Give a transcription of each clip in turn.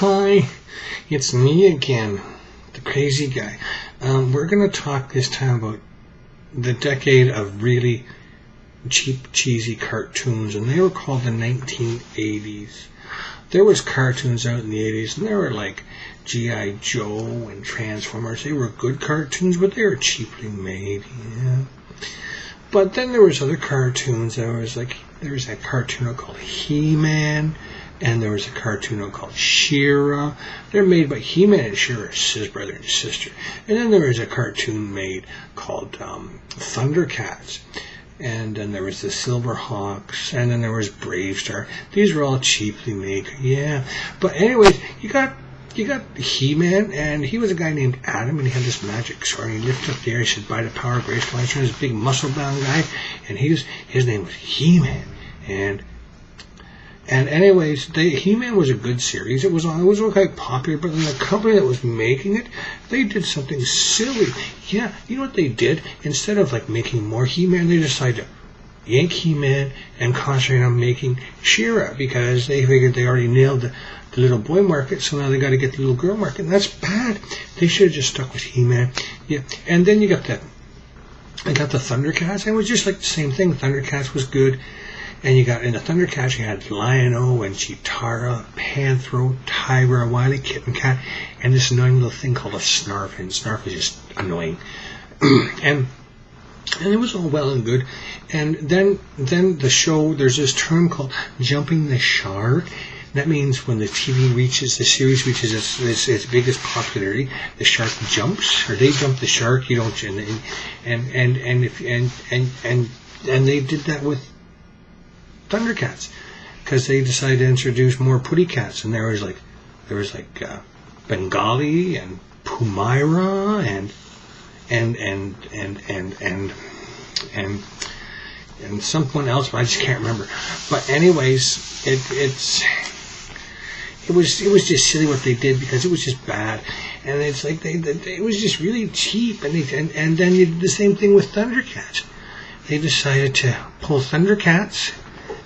Hi, it's me again, the crazy guy. We're going to talk this time about the decade of really cheap, cheesy cartoons, and they were called the 1980s. There was cartoons out in the 80s, and they were like G.I. Joe and Transformers. They were good cartoons, but they were cheaply made, yeah. But then there was other cartoons. There was that cartoon called He-Man, and there was a cartoon called She-Ra. They're made by He-Man and She-Ra, his brother and sister. And then there was a cartoon made called Thundercats. And then there was the Silverhawks, and then there was Brave Star. These were all cheaply made, yeah. But anyways, you got He-Man, and he was a guy named Adam, and he had this magic sword. He lifted up the air. He said, "By the power of Grayskull," he was this big muscle-bound guy, and his name was He-Man. And anyways, He-Man was a good series. It was quite popular, but then the company that was making it, they did something silly. Yeah, you know what they did? Instead of making more He-Man, they decided to yank He-Man and concentrate on making She-Ra, because they figured they already nailed the little boy market, so now they got to get the little girl market, and that's bad. They should have just stuck with He-Man. Yeah, and then you got the Thundercats, and it was just like the same thing. Thundercats was good. And in the Thundercats, you had Lion-O and Cheetara, Panthro, Tigra, Wily, Kitten Cat, and this annoying little thing called a Snarf, and Snarf is just annoying. and it was all well and good. And then the show, there's this term called jumping the shark. That means when the series reaches its biggest popularity, the shark jumps, or they jump the shark. You don't, and they did that with Thundercats, because they decided to introduce more putty cats, and there was Bengali and Pumaira and someone else, but I just can't remember. But anyways, it was just silly what they did, because it was just bad, and it's like it was just really cheap, and then you did the same thing with Thundercats. They decided to pull Thundercats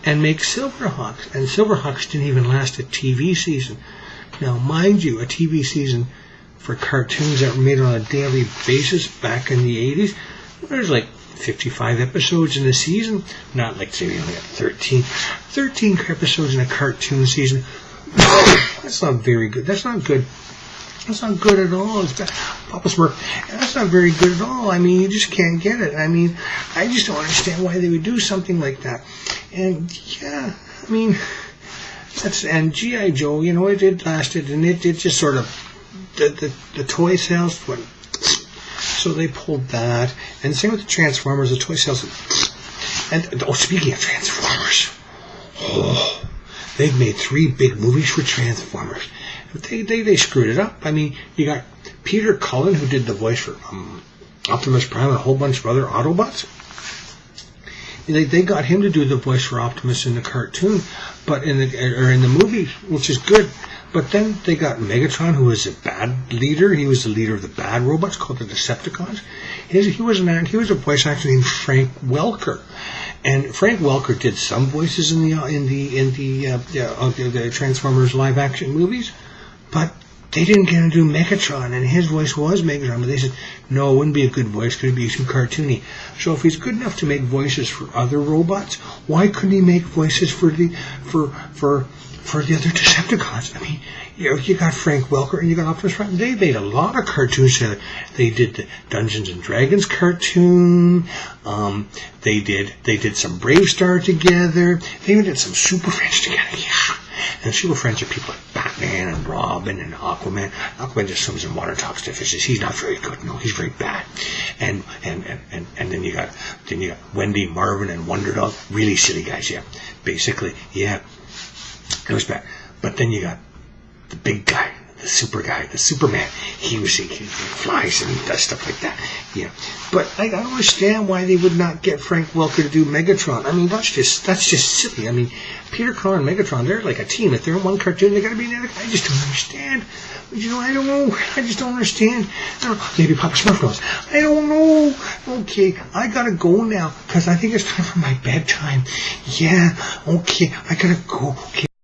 and make Silverhawks, and Silverhawks didn't even last a TV season. Now, mind you, a TV season for cartoons that were made on a daily basis back in the 80s, there's 55 episodes in a season, not say we only got 13 episodes in a cartoon season. That's not very good. That's not good. That's not good at all. It's bad. Papa Smurf. That's not very good at all. I mean, you just can't get it. I mean, I just don't understand why they would do something like that. And yeah, I mean, and G.I. Joe, it lasted, and it just sort of, the toy sales went, so they pulled that. And same with the Transformers, the toy sales, and speaking of Transformers, they've made 3 big movies for Transformers. They screwed it up. I mean, you got Peter Cullen, who did the voice for Optimus Prime and a whole bunch of other Autobots. They got him to do the voice for Optimus in the cartoon, but in the movie, which is good. But then they got Megatron, who was a bad leader. He was the leader of the bad robots called the Decepticons. He was a voice actor named Frank Welker. And Frank Welker did some voices in the Transformers live action movies, but they didn't get him to do Megatron, and his voice was Megatron. But they said, no, it wouldn't be a good voice, it would be too cartoony. So if he's good enough to make voices for other robots, why couldn't he make voices for the other Decepticons? I mean, you got Frank Welker and you got Optimus Prime. They made a lot of cartoons together. They did the Dungeons and Dragons cartoon. They did some Brave Star together. They even did some Super Friends together. Yeah. And Super Friends are people like Batman and Robin and Aquaman. Aquaman just swims in water and talks to fishes. He's not very good. No, he's very bad. And then you got Wendy, Marvin, and Wonder Dog. Really silly guys. Yeah. Basically, yeah. It was bad. But then you got the big guy, the super guy, the Superman. He flies and he does stuff like that. Yeah. But I don't understand why they would not get Frank Welker to do Megatron. I mean, that's just silly. I mean, Peter Cullen and Megatron, they're like a team. If they're in one cartoon, they got to be in the other. I just don't understand. I don't know. I just don't understand. Maybe Papa Smurf knows. I don't know. Okay, I gotta go now because I think it's time for my bedtime. Yeah. Okay, I gotta go. Okay.